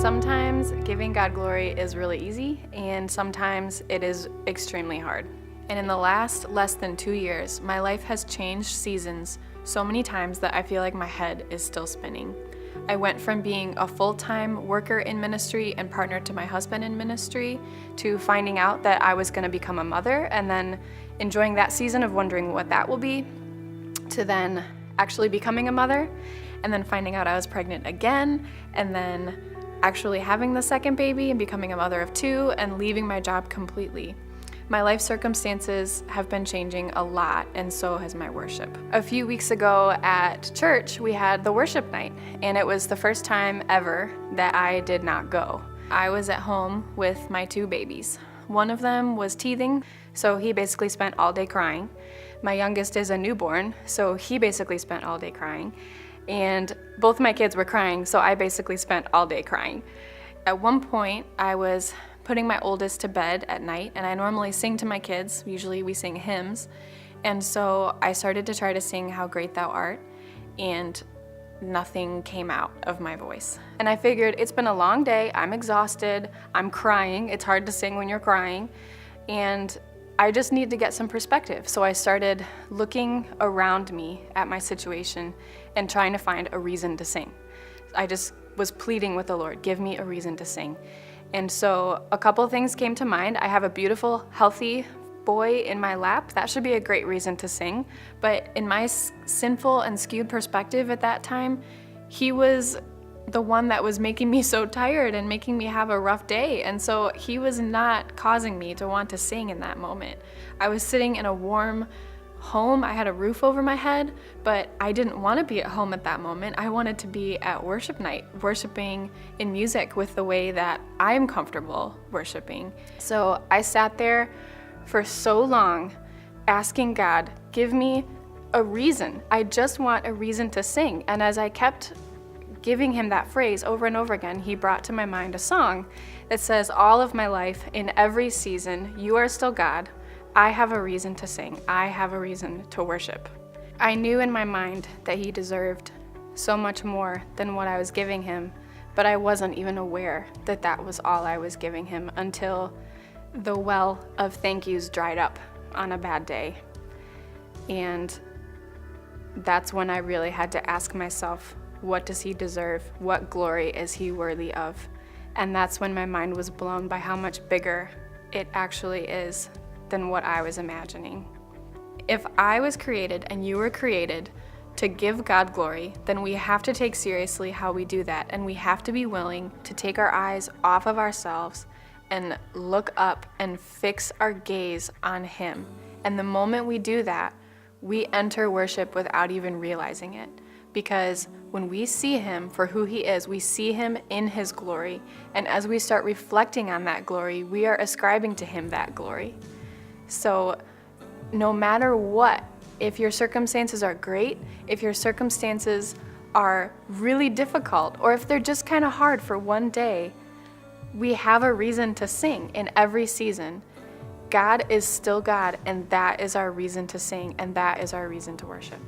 Sometimes giving God glory is really easy, and sometimes it is extremely hard. And in the last less than 2 years, my life has changed seasons so many times that I feel like my head is still spinning. I went from being a full-time worker in ministry and partner to my husband in ministry to finding out that I was going to become a mother, and then enjoying that season of wondering what that will be, to then actually becoming a mother, and then finding out I was pregnant again, and then actually having the second baby and becoming a mother of 2 and leaving my job completely. My life circumstances have been changing a lot, and so has my worship. A few weeks ago at church, we had the worship night, and it was the first time ever that I did not go. I was at home with my 2 babies. One of them was teething, so he basically spent all day crying. My youngest is a newborn, so he basically spent all day crying. And both my kids were crying, so I basically spent all day crying. At one point, I was putting my oldest to bed at night, and I normally sing to my kids. Usually we sing hymns. And so I started to try to sing How Great Thou Art, and nothing came out of my voice. And I figured it's been a long day, I'm exhausted, I'm crying, it's hard to sing when you're crying, and I just need to get some perspective. So I started looking around me at my situation and trying to find a reason to sing. I just was pleading with the Lord, give me a reason to sing. And so a couple things came to mind. I have a beautiful, healthy boy in my lap. That should be a great reason to sing. But in my sinful and skewed perspective at that time, he was the one that was making me so tired and making me have a rough day. And so he was not causing me to want to sing in that moment. I was sitting in a warm home. I had a roof over my head, but I didn't want to be at home at that moment. I wanted to be at worship night, worshiping in music with the way that I'm comfortable worshiping. So I sat there for so long asking God, give me a reason. I just want a reason to sing. And as I kept giving him that phrase over and over again, he brought to my mind a song that says, all of my life, in every season, you are still God. I have a reason to sing. I have a reason to worship. I knew in my mind that he deserved so much more than what I was giving him, but I wasn't even aware that that was all I was giving him until the well of thank yous dried up on a bad day. And that's when I really had to ask myself, what does he deserve? What glory is he worthy of? And that's when my mind was blown by how much bigger it actually is than what I was imagining. If I was created and you were created to give God glory, then we have to take seriously how we do that, and we have to be willing to take our eyes off of ourselves and look up and fix our gaze on him. And the moment we do that, we enter worship without even realizing it. Because when we see him for who he is, we see him in his glory. And as we start reflecting on that glory, we are ascribing to him that glory. So no matter what, if your circumstances are great, if your circumstances are really difficult, or if they're just kind of hard for one day, we have a reason to sing in every season. God is still God, and that is our reason to sing, and that is our reason to worship.